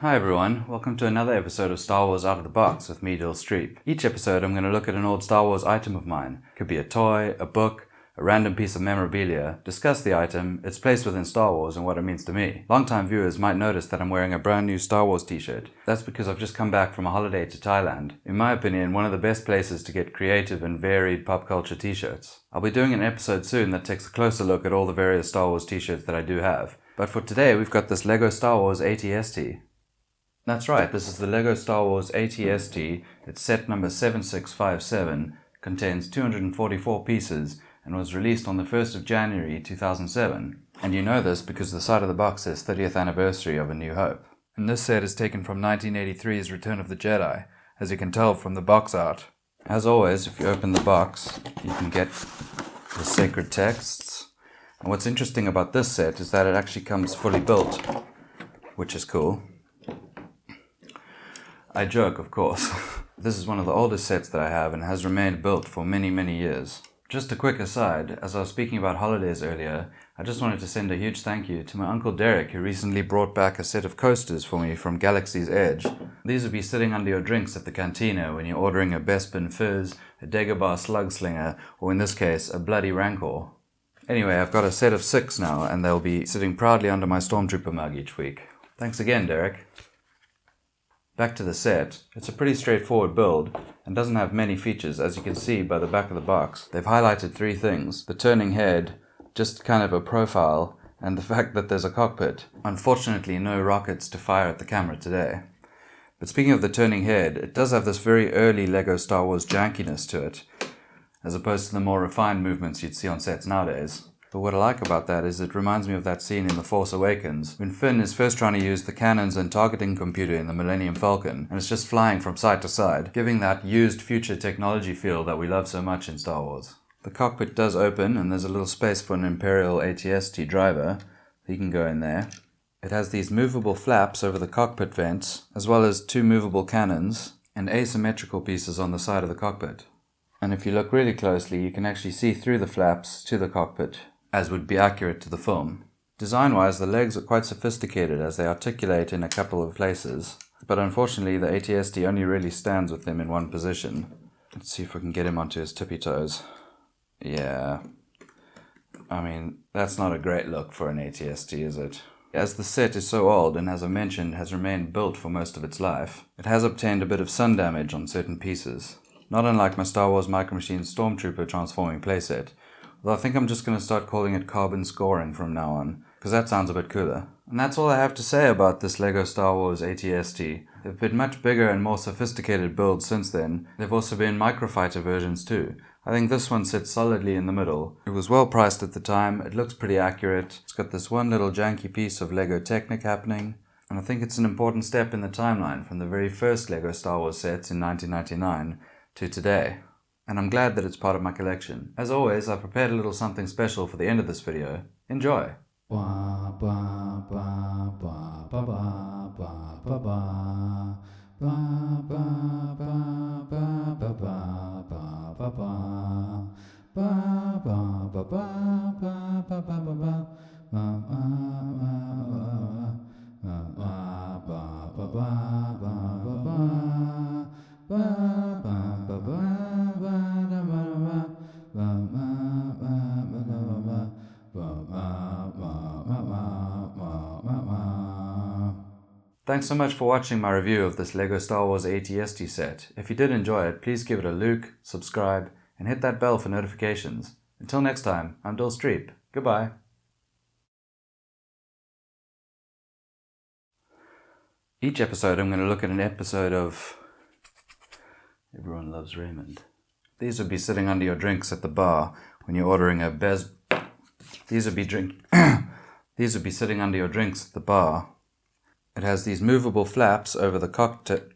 Hi everyone, welcome to another episode of Star Wars Out of the Box with me, Dill Streep. Each episode I'm going to look at an old Star Wars item of mine. Could be a toy, a book, a random piece of memorabilia, discuss the item, its place within Star Wars and what it means to me. Longtime viewers might notice that I'm wearing a brand new Star Wars t-shirt. That's because I've just come back from a holiday to Thailand. In my opinion, one of the best places to get creative and varied pop culture t-shirts. I'll be doing an episode soon that takes a closer look at all the various Star Wars t-shirts that I do have. But for today we've got this LEGO Star Wars ATST. That's right, this is the LEGO Star Wars ATST. It's set number 7657, contains 244 pieces, and was released on the 1st of January 2007. And you know this because the side of the box says 30th anniversary of A New Hope. And this set is taken from 1983's Return of the Jedi, as you can tell from the box art. As always, if you open the box, you can get the sacred texts. And what's interesting about this set is that it actually comes fully built, which is cool. I joke, of course. This is one of the oldest sets that I have and has remained built for many, many years. Just a quick aside, as I was speaking about holidays earlier, I just wanted to send a huge thank you to my Uncle Derek, who recently brought back a set of coasters for me from Galaxy's Edge. These would be sitting under your drinks at the cantina when you're ordering a Bespin Fizz, a Dagobah Slug Slinger, or in this case, a Bloody Rancor. Anyway, I've got a set of 6 now, and they'll be sitting proudly under my Stormtrooper mug each week. Thanks again, Derek. Back to the set, it's a pretty straightforward build and doesn't have many features, as you can see by the back of the box. They've highlighted 3 things: the turning head, just kind of a profile, and the fact that there's a cockpit. Unfortunately, no rockets to fire at the camera today. But speaking of the turning head, it does have this very early LEGO Star Wars jankiness to it, as opposed to the more refined movements you'd see on sets nowadays. But what I like about that is it reminds me of that scene in The Force Awakens when Finn is first trying to use the cannons and targeting computer in the Millennium Falcon, and it's just flying from side to side, giving that used future technology feel that we love so much in Star Wars. The cockpit does open, and there's a little space for an Imperial ATST driver. He can go in there. It has these movable flaps over the cockpit vents, as well as 2 movable cannons, and asymmetrical pieces on the side of the cockpit. And if you look really closely, you can actually see through the flaps to the cockpit, as would be accurate to the film. Design-wise, the legs are quite sophisticated as they articulate in a couple of places, but unfortunately the ATST only really stands with them in one position. Let's see if we can get him onto his tippy toes. Yeah, I mean, that's not a great look for an ATST, is it? As the set is so old and, as I mentioned, has remained built for most of its life, it has obtained a bit of sun damage on certain pieces. Not unlike my Star Wars Micro Machines Stormtrooper transforming playset. Although I think I'm just going to start calling it carbon scoring from now on, because that sounds a bit cooler. And that's all I have to say about this LEGO Star Wars ATST. There have been much bigger and more sophisticated builds since then. There have also been microfighter versions too. I think this one sits solidly in the middle. It was well priced at the time, it looks pretty accurate, it's got this one little janky piece of LEGO Technic happening, and I think it's an important step in the timeline from the very first LEGO Star Wars sets in 1999 to today. And I'm glad that it's part of my collection. As always, I prepared a little something special for the end of this video. Enjoy! Thanks so much for watching my review of this LEGO Star Wars ATST set. If you did enjoy it, please give it a like, subscribe, and hit that bell for notifications. Until next time, I'm Dill Streep. Goodbye. Each episode I'm going to look at an episode of Everyone Loves Raymond. These would be sitting under your drinks at the bar when you're ordering a These would be sitting under your drinks at the bar. It has these movable flaps over the cockpit.